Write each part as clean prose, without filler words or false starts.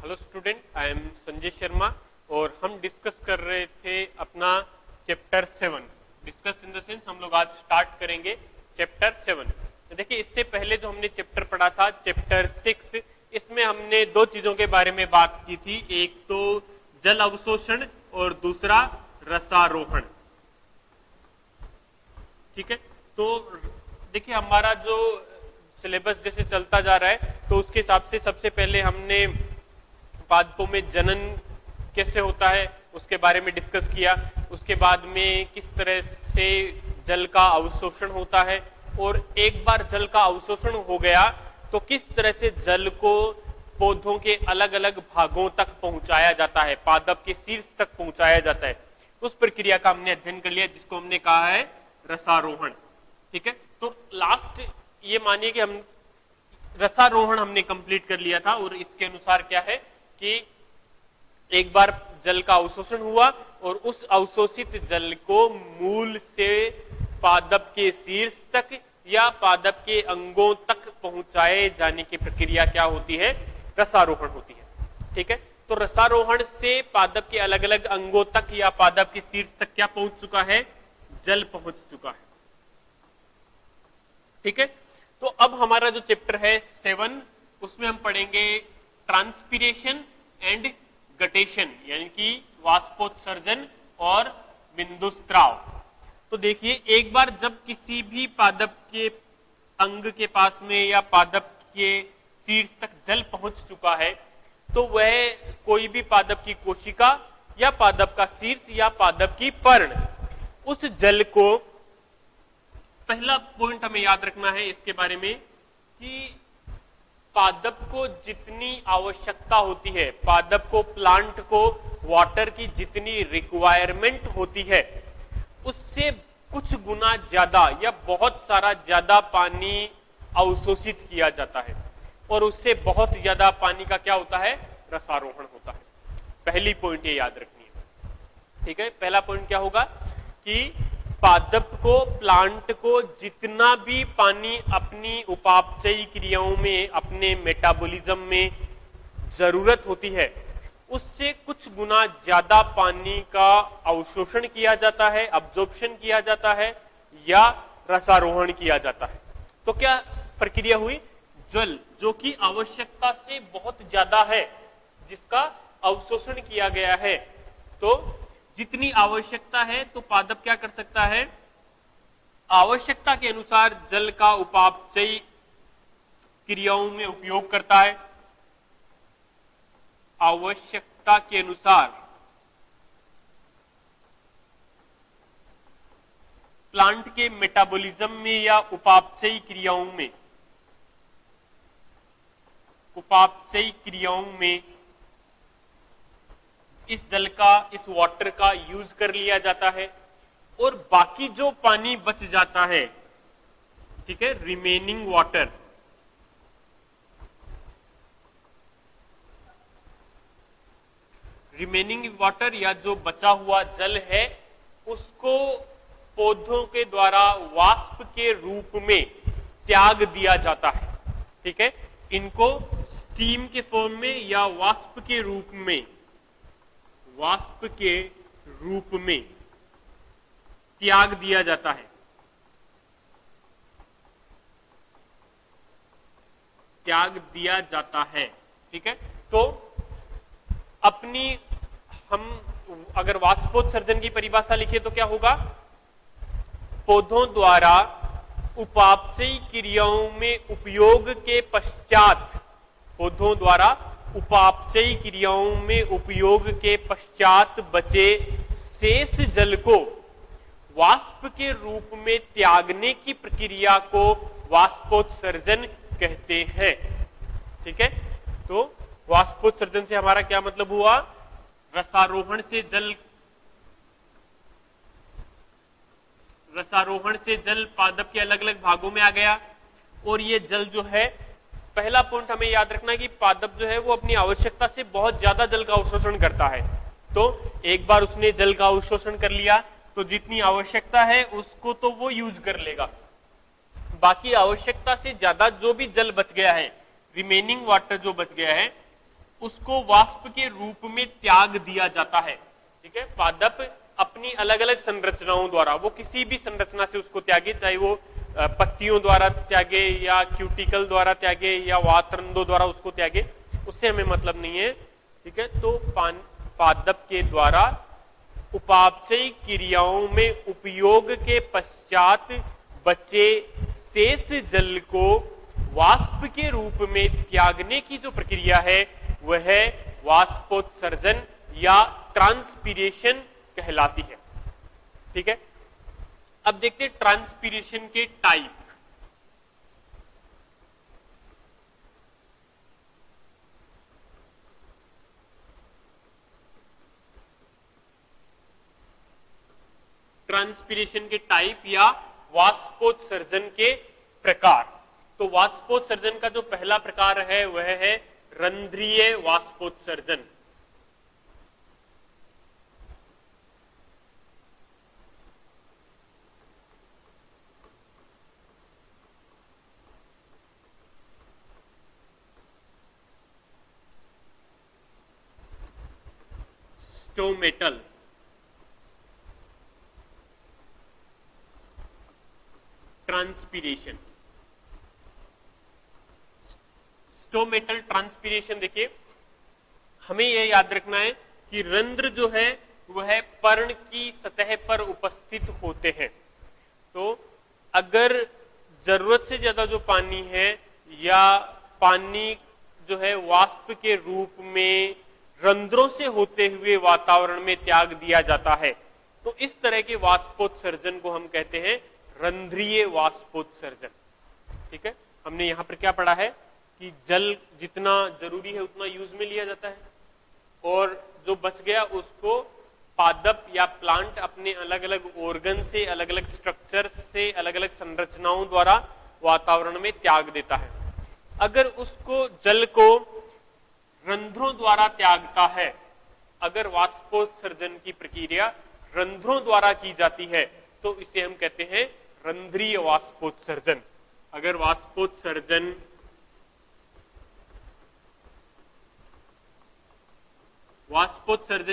Hello student, I am Sanjay Sharma और हम discuss कर रहे थे अपना chapter 7। Discuss in the sense हम लोग आज स्टार्ट करेंगे चैप्टर 7। तो देखिए, इससे पहले जो हमने चैप्टर पढ़ा था चैप्टर 6, इसमें हमने दो चीजों के बारे में बात की थी। एक तो जल अवशोषण और दूसरा रसारोहण। ठीक है, तो देखिए हमारा जो सिलेबस जैसे चलता जा रहा है तो उसके हिसाब से सबसे पहले हमने पादपों में जनन कैसे होता है उसके बारे में डिस्कस किया। उसके बाद में किस तरह से जल का अवशोषण होता है, और एक बार जल का अवशोषण हो गया तो किस तरह से जल को पौधों के अलग अलग भागों तक पहुंचाया जाता है, पादप के शीर्ष तक पहुंचाया जाता है। उस प्रक्रिया का हमने अध्ययन कर लिया जिसको हमने कहा है रसारोहण। ठीक है, तो लास्ट ये मानिए कि हम रसारोहण हमने कंप्लीट कर लिया था, और इसके अनुसार क्या है कि एक बार जल का अवशोषण हुआ और उस अवशोषित जल को मूल से पादप के शीर्ष तक या पादप के अंगों तक पहुंचाए जाने की प्रक्रिया क्या होती है, रसारोहण होती है। ठीक है, तो रसारोहण से पादप के अलग अलग अंगों तक या पादप के शीर्ष तक क्या पहुंच चुका है, जल पहुंच चुका है। ठीक है, तो अब हमारा जो चैप्टर है 7, उसमें हम पढ़ेंगे ट्रांसपीरेशन एंड गटेशन, यानी कि वाष्पोत्सर्जन और बिंदुस्त्राव। तो देखिए, एक बार जब किसी भी पादप के अंग के पास में या पादप के शीर्ष तक जल पहुंच चुका है तो वह कोई भी पादप की कोशिका या पादप का शीर्ष या पादप की पर्ण उस जल को, पहला पॉइंट हमें याद रखना है इसके बारे में कि पादप को जितनी आवश्यकता होती है, पादप को, प्लांट को वाटर की जितनी रिक्वायरमेंट होती है उससे कुछ गुना ज्यादा या बहुत सारा ज्यादा पानी अवशोषित किया जाता है, और उससे बहुत ज्यादा पानी का क्या होता है, रसारोहण होता है। पहली पॉइंट ये याद रखनी है। ठीक है, पहला पॉइंट क्या होगा कि पादप को, प्लांट को जितना भी पानी अपनी उपापचयी क्रियाओं में, अपने मेटाबॉलिज्म में जरूरत होती है उससे कुछ गुना ज्यादा पानी का अवशोषण किया जाता है, अब्जॉर्प्शन किया जाता है या रसारोहण किया जाता है। तो क्या प्रक्रिया हुई, जल जो कि आवश्यकता से बहुत ज्यादा है जिसका अवशोषण किया गया है, तो जितनी आवश्यकता है तो पादप क्या कर सकता है, आवश्यकता के अनुसार जल का उपापचयी क्रियाओं में उपयोग करता है। आवश्यकता के अनुसार प्लांट के मेटाबॉलिज्म में या उपापचयी क्रियाओं में, उपापचयी क्रियाओं में इस जल का, इस वाटर का यूज कर लिया जाता है, और बाकी जो पानी बच जाता है, ठीक है, रिमेनिंग वाटर, रिमेनिंग वाटर या जो बचा हुआ जल है उसको पौधों के द्वारा वाष्प के रूप में त्याग दिया जाता है। ठीक है, इनको स्टीम के फॉर्म में या वाष्प के रूप में, वाष्प के रूप में त्याग दिया जाता है, त्याग दिया जाता है। ठीक है, तो अपनी, हम अगर वाष्पोत्सर्जन की परिभाषा लिखे तो क्या होगा, पौधों द्वारा उपापचयी क्रियाओं में उपयोग के पश्चात, पौधों द्वारा उपापचयी क्रियाओं में उपयोग के पश्चात बचे शेष जल को वाष्प के रूप में त्यागने की प्रक्रिया को वाष्पोत्सर्जन कहते हैं। ठीक है, तो वाष्पोत्सर्जन से हमारा क्या मतलब हुआ, रसारोहण से जल, रसारोहण से जल पादप के अलग अलग भागों में आ गया, और ये जल जो है, पहला पॉइंट हमें याद रखना है कि पादप जो है वो अपनी आवश्यकता से बहुत ज्यादा जल का अवशोषण करता है। तो एक बार उसने जल का अवशोषण कर लिया तो जितनी आवश्यकता है उसको तो वो यूज कर लेगा, बाकी आवश्यकता से ज्यादा जो भी जल बच गया है, रिमेनिंग वाटर जो बच गया है, उसको वाष्प के रूप में त्याग दिया जाता है। ठीक है, पादप अपनी अलग अलग संरचनाओं द्वारा, वो किसी भी संरचना से उसको त्यागे, चाहे वो पत्तियों द्वारा त्यागे या क्यूटिकल द्वारा त्यागे या वातरंदों द्वारा उसको त्यागे, उससे हमें मतलब नहीं है। ठीक है, तो पादप के द्वारा उपापचयी क्रियाओं में उपयोग के पश्चात बचे शेष जल को वाष्प के रूप में त्यागने की जो प्रक्रिया है वह वाष्पोत्सर्जन या ट्रांसपीरेशन कहलाती है। ठीक है, अब देखते हैं ट्रांसपीरेशन के टाइप। ट्रांसपीरेशन के टाइप या वाष्पोत्सर्जन के प्रकार। तो वाष्पोत्सर्जन का जो पहला प्रकार है वह है रंध्रीय वाष्पोत्सर्जन। Stomatal transpiration. स्टोमेटल ट्रांसपीरेशन देखिए, हमें यह याद रखना है कि रंध्र जो है वह पर्ण की सतह पर उपस्थित होते हैं। तो अगर जरूरत से ज्यादा जो पानी है या पानी जो है वाष्प के रूप में रंध्रों से होते हुए वातावरण में त्याग दिया जाता है, तो इस तरह के वाष्पोत्सर्जन को हम कहते हैं रंध्रीय वाष्पोत्सर्जन। ठीक है, हमने यहां पर क्या पढ़ा है कि जल जितना जरूरी है उतना यूज में लिया जाता है और जो बच गया उसको पादप या प्लांट अपने अलग अलग ऑर्गन से, अलग अलग स्ट्रक्चर से, अलग अलग संरचनाओं द्वारा वातावरण में त्याग देता है। अगर उसको जल को रंध्रों द्वारा त्यागता है, अगर वाष्पोत्सर्जन की प्रक्रिया रंध्रों द्वारा की जाती है तो इसे हम कहते हैं रंध्रीय वाष्पोत्सर्जन। अगर वाष्पोत्सर्जन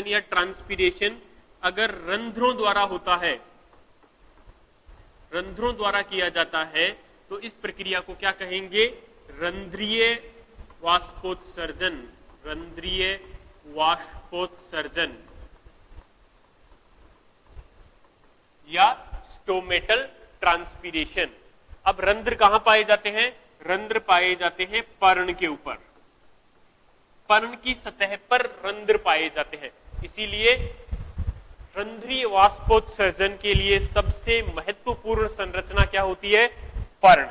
या ट्रांसपीरेशन अगर रंध्रों द्वारा होता है, रंध्रों द्वारा किया जाता है, तो इस प्रक्रिया को क्या कहेंगे? रंध्रीय वाष्पोत्सर्जन। रंध्रीय वाष्पोत्सर्जन या स्टोमेटल ट्रांसपीरेशन। अब रंध्र कहां पाए जाते हैं? रंध्र पाए जाते हैं पर्ण के ऊपर, पर्ण की सतह पर रंध्र पाए जाते हैं। इसीलिए रंध्रीय वाष्पोत्सर्जन के लिए सबसे महत्वपूर्ण संरचना क्या होती है? पर्ण।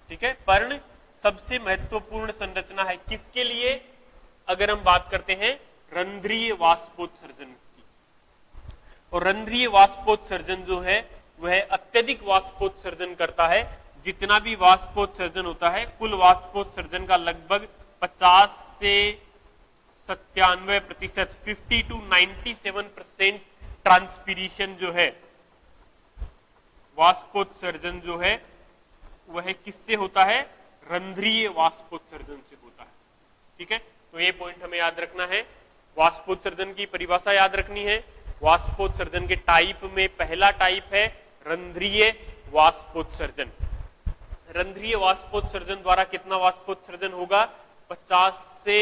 ठीक है, पर्ण सबसे महत्वपूर्ण संरचना है। किसके लिए? अगर हम बात करते हैं रंध्रीय वाष्पोत्सर्जन की, और रंध्रीय वाष्पोत्सर्जन जो है वह अत्यधिक वाष्पोत्सर्जन करता है। जितना भी वाष्पोत्सर्जन होता है, कुल वाष्पोत्सर्जन का लगभग 50 से 97%, 50 to 97% ट्रांसपीरेशन जो है, वाष्पोत्सर्जन जो है वह किससे होता है? रंध्रीय वाष्पोत्सर्जन से होता है। ठीक है, तो ये पॉइंट हमें याद रखना है। वाष्पोत्सर्जन की परिभाषा याद रखनी है। वाष्पोत्सर्जन के टाइप में पहला टाइप है रंध्रीय वाष्पोत्सर्जन। रंध्रीय वाष्पोत्सर्जन द्वारा कितना वाष्पोत्सर्जन होगा? 50 से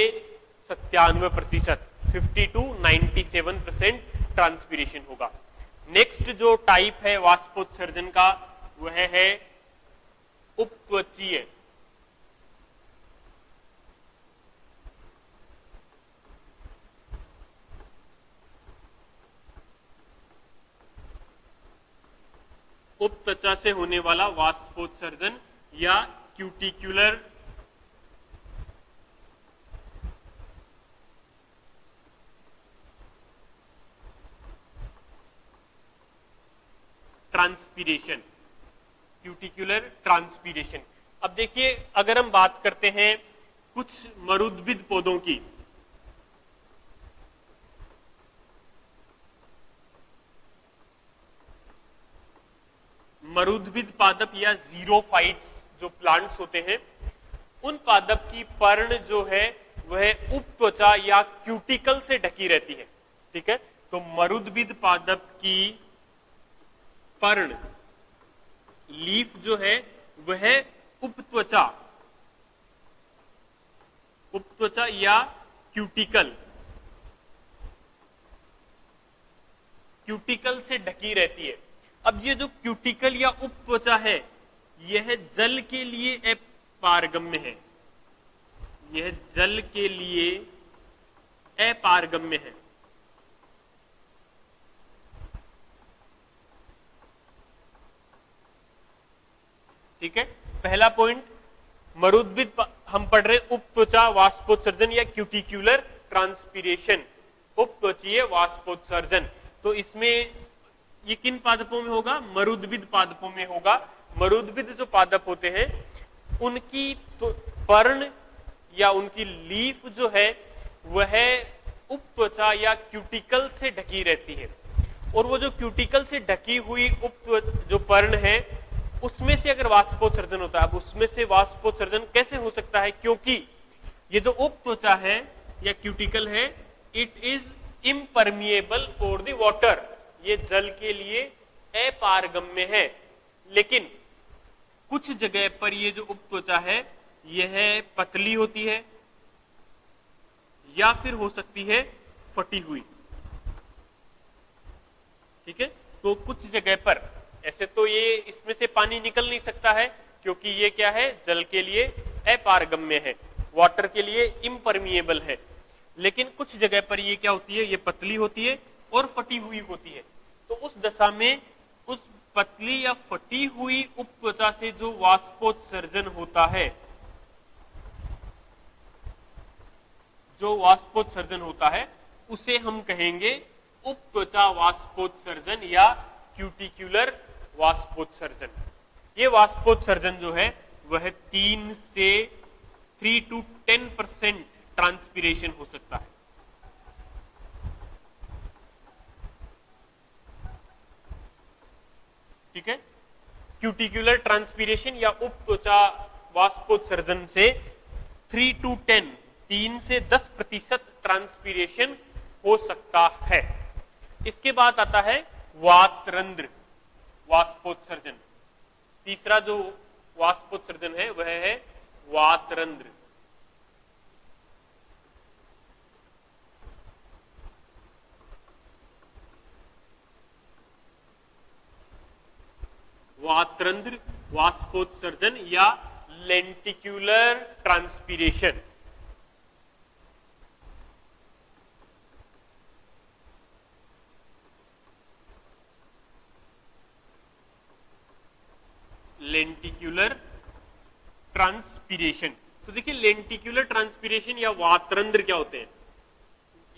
97%, 50 to 97% ट्रांसपीरेशन होगा। नेक्स्ट जो टाइप है वाष्पोत्सर्जन का वह है उपत्वचीय। उपत्वचा से होने वाला वाष्पोत्सर्जन या क्यूटिक्युलर ट्रांसपीरेशन। क्यूटिक्युलर ट्रांसपीरेशन। अब देखिए, अगर हम बात करते हैं कुछ मरुद्भिद पौधों की, मरुद्भिद पादप या जीरोफाइट्स जो प्लांट्स होते हैं, उन पादप की पर्ण जो है वह उपत्वचा या क्यूटिकल से ढकी रहती है। ठीक है, तो मरुद्भिद पादप की पर्ण लीफ जो है वह उपत्वचा या क्यूटिकल से ढकी रहती है। अब ये जो क्यूटिकल या उपत्वचा है यह जल के लिए अपारगम्य है, यह जल के लिए अपारगम्य है। ठीक है, पहला पॉइंट मरुद्भिद हम पढ़ रहे उपत्वचा वाष्पोत्सर्जन या क्यूटिक्यूलर ट्रांसपीरेशन, उपत्वचीय वाष्पोत्सर्जन। तो इसमें ये किन पादपों में होगा? मरुद्भिद पादपों में होगा। मरुद्भिद जो पादप होते हैं उनकी तो पर्ण या उनकी लीफ जो है वह उपत्वचा या क्यूटिकल से ढकी रहती है, और वो जो क्यूटिकल से ढकी हुई जो पर्ण है उसमें से अगर वाष्पोत्सर्जन होता है, अब उसमें से वाष्पोत्सर्जन कैसे हो सकता है? क्योंकि ये जो उपत्वचा है या क्यूटिकल है it is impermeable for the water, ये जल के लिए अपारगम्य है। लेकिन कुछ जगह पर ये जो उपत्वचा है यह पतली होती है या फिर हो सकती है फटी हुई। ठीक है, तो कुछ जगह पर ऐसे तो ये इसमें से पानी निकल नहीं सकता है क्योंकि ये क्या है? जल के लिए अपारगम्य है, वाटर के लिए इम्परमिएबल है। लेकिन कुछ जगह पर ये क्या होती है? ये पतली होती है और फटी हुई होती है। तो उस दशा में उस पतली या फटी हुई उपत्वचा से जो वाष्पोत्सर्जन होता है, जो वाष्पोत्सर्जन होता है उसे हम कहेंगे उपत्वचा वाष्पोत्सर्जन या क्यूटिक्यूलर वाष्पोत्सर्जन। ये वाष्पोत्सर्जन जो है वह 3 to 10% ट्रांसपीरेशन हो सकता है। ठीक है, क्यूटिक्यूलर ट्रांसपीरेशन या उपत्वचा वाष्पोत्सर्जन से 3 से 10% ट्रांसपीरेशन हो सकता है। इसके बाद आता है वातरंध्र वाष्पोत्सर्जन। तीसरा जो वाष्पोत्सर्जन है वह है वातरंध्र। वातरंध्र वाष्पोत्सर्जन या लेंटिक्यूलर ट्रांसपीरेशन। लेंटिक्यूलर ट्रांसपीरेशन। तो देखिए लेंटिक्यूलर ट्रांसपीरेशन या वातरंध्र क्या होते हैं?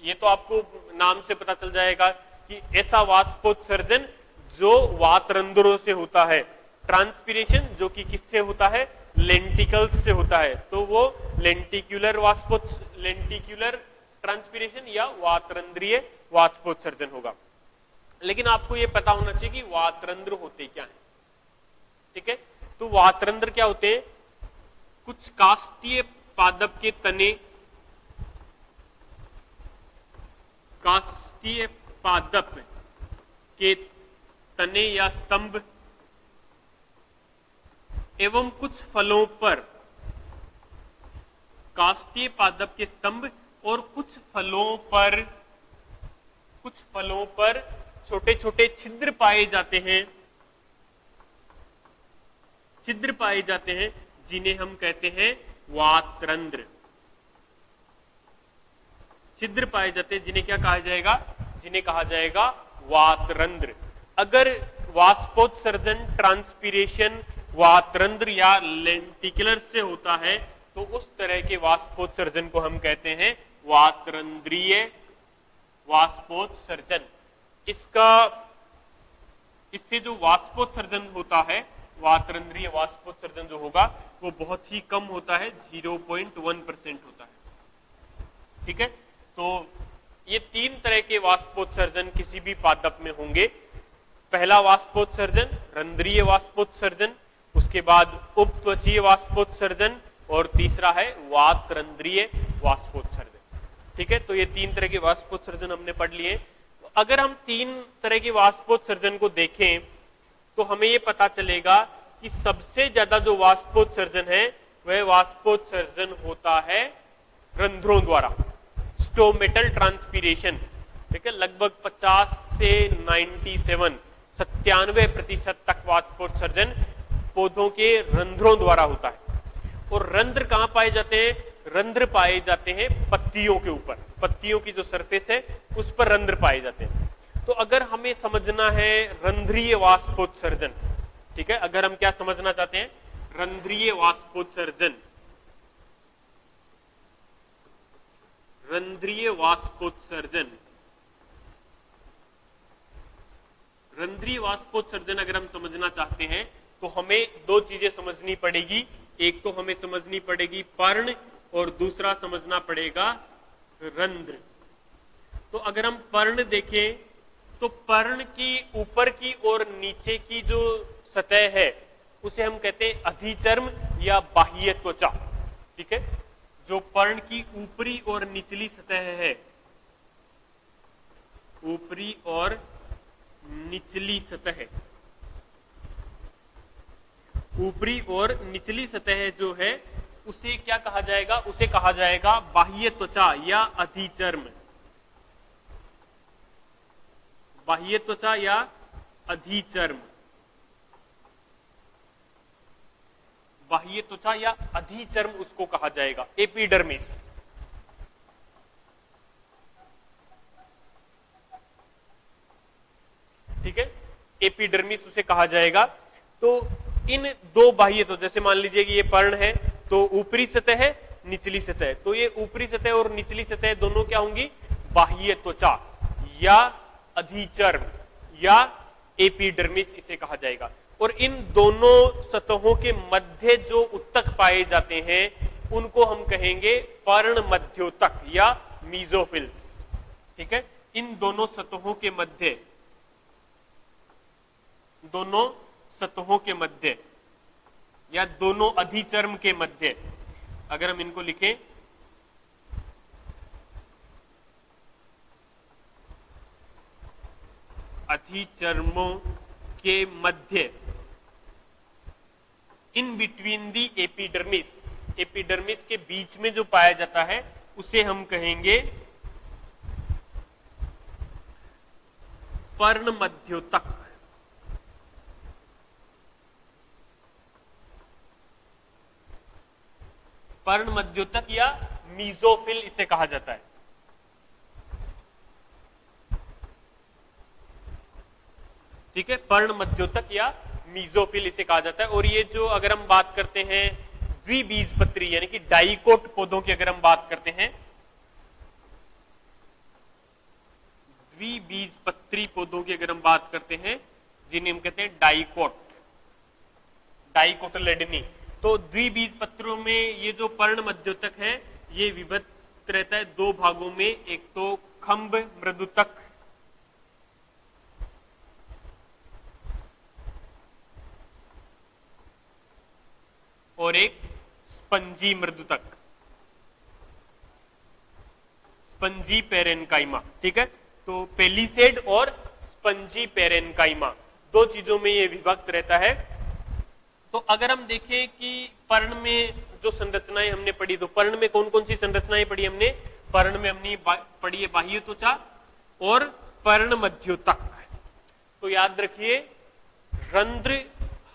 ये तो आपको नाम से पता चल जाएगा कि ऐसा वाष्पोत्सर्जन जो वातरंध्रों से होता है, ट्रांसपीरेशन जो कि किससे होता है? लेंटिकल्स से होता है। तो वो लेंटिक्यूलर ट्रांसपीरेशन या वातरंध्रीय वाष्पोत्सर्जन होगा। लेकिन आपको ये पता होना चाहिए कि वातरंध्र होते क्या है। ठीक है, तो वातरंध्र क्या होते हैं? कुछ काष्ठीय पादप के तने, काष्ठीय पादप के तने या स्तंभ एवं कुछ फलों पर, काष्ठीय पादप के स्तंभ और कुछ फलों पर छोटे छोटे छिद्र पाए जाते हैं, जिन्हें हम कहते हैं वातरंध्र। छिद्र पाए जाते हैं जिन्हें क्या कहा जाएगा? जिन्हें कहा जाएगा वातरंध्र। अगर वाष्पोत्सर्जन ट्रांसपीरेशन वातरंध्र या लेंटिकुलर से होता है तो उस तरह के वाष्पोत्सर्जन को हम कहते हैं वातरंध्रीय वाष्पोत्सर्जन। इससे जो वाष्पोत्सर्जन होता है, वातरंध्रीय वाष्पोत्सर्जन जो होगा वो बहुत ही कम होता है, 0.1% होता है। ठीक है, तो ये 3 तरह के वाष्पोत्सर्जन किसी भी पादप में होंगे। पहला वाष्पोत्सर्जन रंध्रीय वाष्पोत्सर्जन, उसके बाद उपत्वचीय वाष्पोत्सर्जन और तीसरा है वातरंध्रीय वाष्पोत्सर्जन। ठीक है, तो ये 3 तरह के वाष्पोत्सर्जन हमने पढ़ लिए। तो अगर हम 3 तरह के वाष्पोत्सर्जन को देखें तो हमें ये पता चलेगा कि सबसे ज्यादा जो वाष्पोत्सर्जन है वह वाष्पोत्सर्जन होता है रंध्रों द्वारा, स्टोमेटल ट्रांसपीरेशन। ठीक है, लगभग 50 से 97% तक वाष्पोत्सर्जन पौधों के रंध्रों द्वारा होता है। और रंध्र कहां पाए जाते हैं? रंध्र पाए जाते हैं पत्तियों के ऊपर, पत्तियों की जो सरफेस है उस पर रंध्र पाए जाते हैं। तो अगर हमें समझना है रंध्रीय वाष्पोत्सर्जन, ठीक है, अगर हम क्या समझना चाहते हैं, रंध्रीय वाष्पोत्सर्जन, रंध्रीय वाष्पोत्सर्जन, रंध्रीय वाष्पोत्सर्जन अगर हम समझना चाहते हैं तो हमें 2 चीजें समझनी पड़ेगी। एक तो हमें समझनी पड़ेगी पर्ण और दूसरा समझना पड़ेगा रंध्र। तो अगर हम पर्ण देखें तो पर्ण की ऊपर की और नीचे की जो सतह है उसे हम कहते हैं अधिचर्म या बाह्य त्वचा। ठीक है, जो पर्ण की ऊपरी और निचली सतह है, ऊपरी और निचली सतह, ऊपरी और निचली सतह जो है उसे क्या कहा जाएगा? उसे कहा जाएगा बाह्य त्वचा या अधिचर्म, बाह्य त्वचा या अधिचर्म, बाह्य त्वचा या अधिचर्म उसको कहा जाएगा, एपिडर्मिस। ठीक है, एपिडर्मिस उसे कहा जाएगा। तो इन 2 बाह्य, तो जैसे मान लीजिए कि ये पर्ण है तो ऊपरी सतह है, निचली सतह, तो ये ऊपरी सतह और निचली सतह दोनों क्या होंगी? बाह्य त्वचा या अधिचर्म या एपिडर्मिस इसे कहा जाएगा। और इन दोनों सतहों के मध्य जो उत्तक पाए जाते हैं उनको हम कहेंगे पर्ण मध्योतक या मीजोफिल्स। ठीक है, इन दोनों सतहों के मध्य, दोनों सतहों के मध्य या दोनों अधिचर्म के मध्य, अगर हम इनको लिखें, अधिचर्मों के मध्य, in between the epidermis, epidermis के बीच में जो पाया जाता है उसे हम कहेंगे पर्ण मध्योतक, पर्ण मध्योतक या मीजोफिल इसे कहा जाता है। ठीक है, पर्ण मध्योतक या मीजोफिल इसे कहा जाता है। और ये जो अगर हम बात करते हैं द्विबीजपत्री यानी कि डाइकोट पौधों की अगर हम बात करते हैं, द्विबीजपत्री पौधों की अगर हम बात करते हैं जिन्हें हम कहते हैं डाइकोट, डाइकोटिलेडनी, तो द्विबीजपत्रों में ये जो पर्ण मध्योतक है ये विभक्त रहता है 2 भागों में, एक तो खंभ मृदुतक और एक स्पंजी मृदुतक, स्पंजी पेरेन्काइमा। ठीक है, तो पेलिसेड और स्पंजी पेरेन्काइमा 2 चीजों में ये विभक्त रहता है। तो अगर हम देखें कि पर्ण में जो संरचनाएं हमने पढ़ी, तो पर्ण में कौन कौन सी संरचनाएं पढ़ी हमने? पर्ण में हमने पढ़ी है बाह्य त्वचा और पर्ण मध्योतक। तो याद रखिए, रंध्र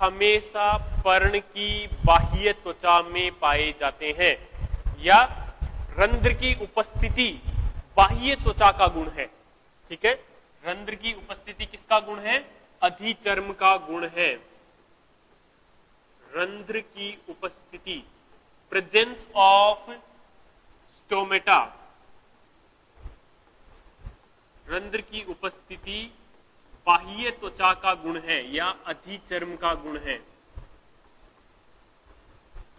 हमेशा पर्ण की बाह्य त्वचा में पाए जाते हैं या रंध्र की उपस्थिति बाह्य त्वचा का गुण है। ठीक है, रंध्र की उपस्थिति किसका गुण है? अधिचर्म का गुण है। रंध्र की उपस्थिति, प्रेजेंस ऑफ स्टोमेटा, रंध्र की उपस्थिति बाह्य त्वचा का गुण है या अधिचर्म का गुण है,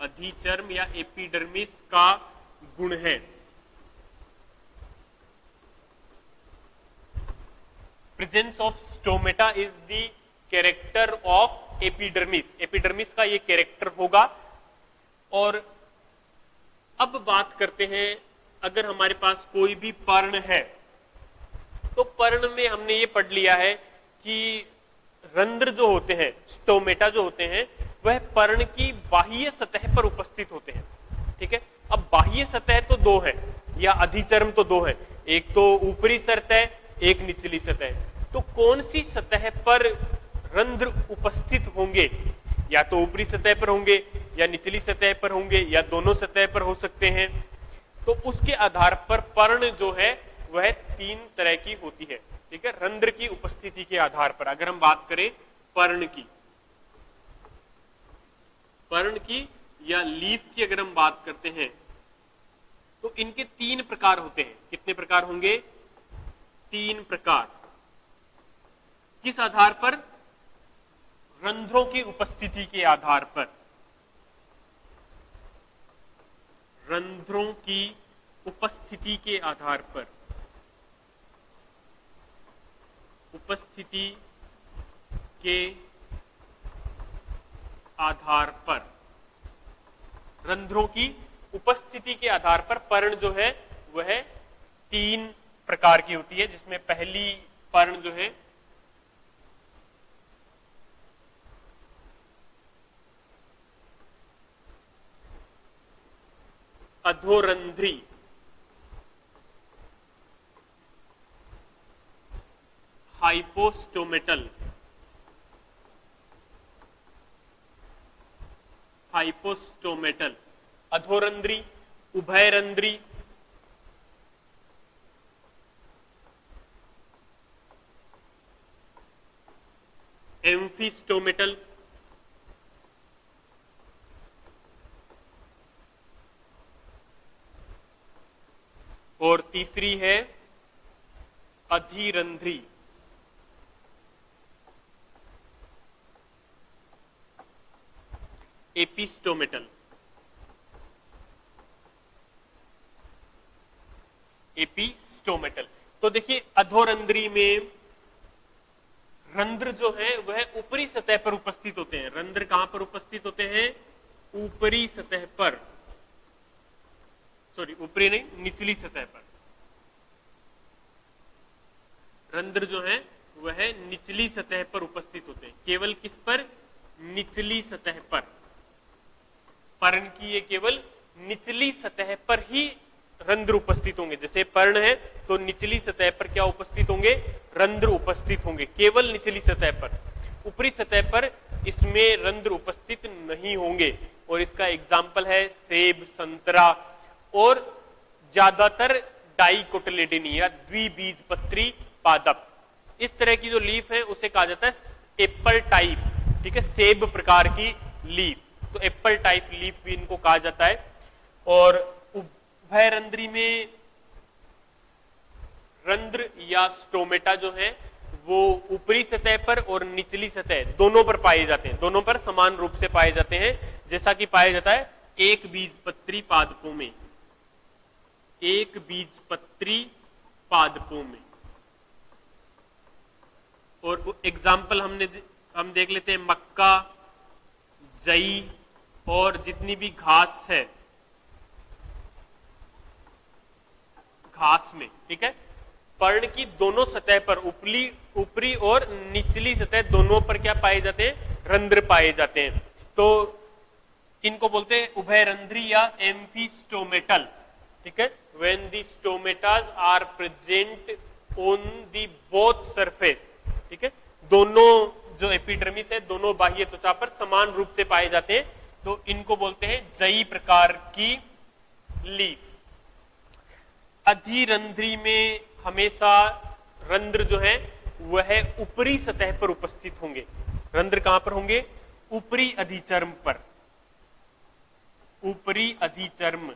अधिचर्म या एपिडर्मिस का गुण है। Presence of stomata is the character of epidermis, epidermis का ये कैरेक्टर होगा। और अब बात करते हैं अगर हमारे पास कोई भी पर्ण है तो पर्ण में हमने ये पढ़ लिया है कि रंध्र जो होते हैं, स्टोमेटा जो होते हैं, वह पर्ण की बाह्य सतह पर उपस्थित होते हैं। ठीक है, अब बाह्य सतह तो दो है या अधिचर्म तो दो है, एक तो ऊपरी सतह, एक निचली सतह। तो कौन सी सतह पर रंध्र उपस्थित होंगे? या तो ऊपरी सतह पर होंगे या निचली सतह पर होंगे या दोनों सतह पर हो सकते हैं। तो उसके आधार पर पर्ण जो है वह तीन तरह की होती है। ठीक है, रंध्र की उपस्थिति के आधार पर अगर हम बात करें पर्ण की या लीफ की अगर हम बात करते हैं तो इनके तीन प्रकार होते हैं। कितने प्रकार होंगे? तीन प्रकार। किस आधार पर? रंध्रों की उपस्थिति के आधार पर। रंध्रों की उपस्थिति के आधार पर, उपस्थिति के आधार पर, रंध्रों की उपस्थिति के आधार पर पर्ण जो है वह तीन प्रकार की होती है, जिसमें पहली पर्ण जो है अधोरंध्री, हाइपोस्टोमेटल, हाइपोस्टोमेटल, अधोरंध्री, उभयरंध्री, एम्फिस्टोमेटल, और तीसरी है अधिरंध्री। एपिस्टोमेटल। एपिस्टोमेटल। तो देखिए अधोरंध्री में रंध्र जो है वह ऊपरी सतह पर उपस्थित होते हैं। रंध्र कहां पर उपस्थित होते हैं? ऊपरी सतह पर, सॉरी ऊपरी नहीं, निचली सतह पर। रंध्र जो है वह निचली सतह पर उपस्थित होते हैं। केवल किस पर? निचली सतह पर। पर्ण की ये केवल निचली सतह पर ही रंध्र उपस्थित होंगे। जैसे पर्ण है तो निचली सतह पर क्या उपस्थित होंगे? रंध्र उपस्थित होंगे, केवल निचली सतह पर। ऊपरी सतह पर इसमें रंध्र उपस्थित नहीं होंगे। और इसका एग्जाम्पल है सेब, संतरा और ज्यादातर डाइकोटिलेडोनी या द्विबीजपत्री पादप। इस तरह की जो लीफ है उसे कहा जाता है एप्पल टाइप। ठीक है, सेब प्रकार की लीफ, तो एप्पल टाइप लीफ भी इनको कहा जाता है। और उभयरंध्री में रंध्र या स्टोमेटा जो है वो ऊपरी सतह पर और निचली सतह दोनों पर पाए जाते हैं, दोनों पर समान रूप से पाए जाते हैं, जैसा कि पाया जाता है एक बीजपत्री पादपों में। एक बीजपत्री पादपों में। और एग्जाम्पल हम देख लेते हैं मक्का, जई और जितनी भी घास है, घास में। ठीक है, पर्ण की दोनों सतह पर, ऊपरी और निचली सतह दोनों पर क्या पाए जाते हैं? रंध्र पाए जाते हैं। तो इनको बोलते हैं उभयरंध्री या एम्फिस्टोमेटल। ठीक है, when the stomatas are present on the both surface। ठीक है, दोनों जो एपिडर्मिस है दोनों बाह्य त्वचा पर समान रूप से पाए जाते हैं, तो इनको बोलते हैं जई प्रकार की लीफ। अधिरंध्री में हमेशा रंध्र जो है वह ऊपरी सतह पर उपस्थित होंगे। रंध्र कहां पर होंगे? ऊपरी अधिचर्म पर। ऊपरी अधिचर्म,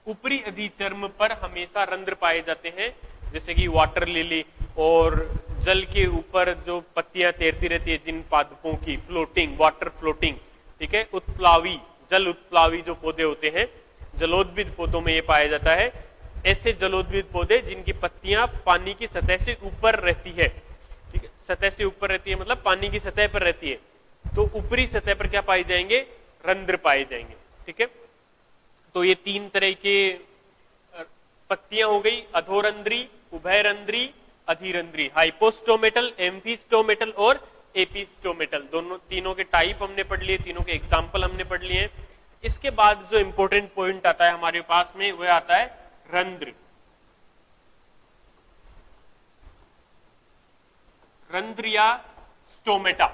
ऊपरी अधिचर्म पर हमेशा रंध्र पाए जाते हैं। जैसे कि वाटर लिली और जल के ऊपर जो पत्तियां तैरती रहती है जिन पादपों की, फ्लोटिंग, वाटर फ्लोटिंग। ठीक है, उत्प्लावी, जल उत्प्लावी जो पौधे होते हैं, जलोद्भिद पौधों में ये पाया जाता है। ऐसे जलोद्भिद पौधे जिनकी पत्तियां पानी की सतह से ऊपर रहती है। ठीक है, सतह से ऊपर रहती है मतलब पानी की सतह पर रहती है, तो ऊपरी सतह पर क्या पाए जाएंगे? रंध्र पाए जाएंगे। ठीक है, तो ये तीन तरह के पत्तियां हो गई, अधोरंध्री, उभयरंध्री, अधिरंध्री, हाइपोस्टोमेटल, एम्फिस्टोमेटल और एपिस्टोमेटल। दोनों तीनों के टाइप हमने पढ़ लिए, तीनों के एग्जाम्पल हमने पढ़ लिए हैं। इसके बाद जो इंपॉर्टेंट पॉइंट आता है हमारे पास में वह आता है रंध्र। रंध्र या स्टोमेटा,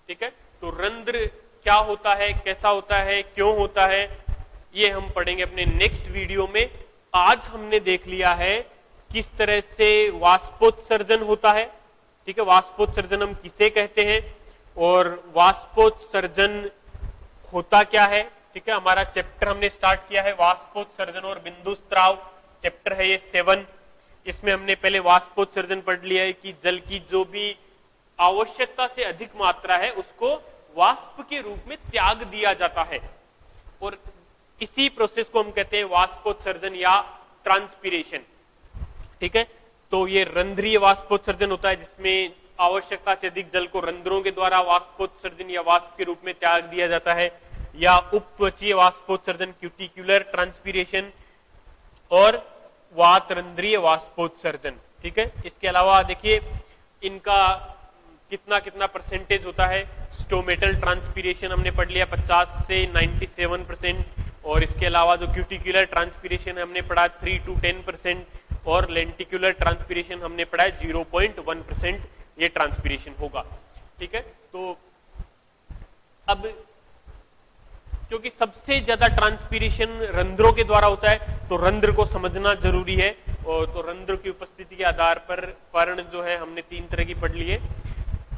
ठीक है। तो रंध्र क्या होता है, कैसा होता है, क्यों होता है, ये हम पढ़ेंगे अपने नेक्स्ट वीडियो में। आज हमने देख लिया है किस तरह से वाष्पोत्सर्जन होता है, ठीक है। वाष्पोत्सर्जन हम किसे कहते हैं और वाष्पोत्सर्जन होता क्या है, ठीक है। हमारा चैप्टर हमने स्टार्ट किया है वाष्पोत्सर्जन और बिंदुस्त्राव, चैप्टर है ये 7। इसमें हमने पहले वाष्पोत्सर्जन पढ़ लिया है कि जल की जो भी आवश्यकता से अधिक मात्रा है उसको वाष्प के रूप में त्याग दिया जाता है, और इसी प्रोसेस को हम कहते हैं वाष्पोत्सर्जन या ट्रांसपीरेशन, ठीक है। तो ये रंध्रीय वाष्पोत्सर्जन होता है जिसमें आवश्यकता से अधिक जल को रंध्रों के द्वारा वाष्पोत्सर्जन या वाष्प के रूप में त्याग दिया जाता है, या उपत्वचीय वाष्पोत्सर्जन क्यूटिक्युलर ट्रांसपीरेशन, और वातरंध्रीय वाष्पोत्सर्जन, ठीक है। इसके अलावा देखिए इनका कितना कितना परसेंटेज होता है। स्टोमेटल ट्रांसपीरेशन हमने पढ़ लिया 50 से 97%, और इसके अलावा जो क्यूटिक्युलर ट्रांसपीरेशन हमने पढ़ा 3 to 10%, और लेंटिकुलर ट्रांसपीरेशन हमने पढ़ा है 0.1% ये ट्रांसपीरेशन होगा, ठीक है। तो अब क्योंकि सबसे ज्यादा ट्रांसपीरेशन रंध्रों के द्वारा होता है तो रंध्र को समझना जरूरी है, और तो रंध्र की उपस्थिति के आधार पर पर्ण जो है हमने 3 तरह की पढ़ ली है।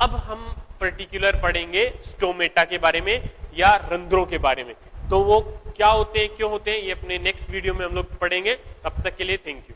अब हम पर्टिकुलर पढ़ेंगे स्टोमेटा के बारे में या रंध्रों के बारे में, तो वो क्या होते हैं, क्यों होते हैं, ये अपने नेक्स्ट वीडियो में हम लोग पढ़ेंगे। तब तक के लिए थैंक यू।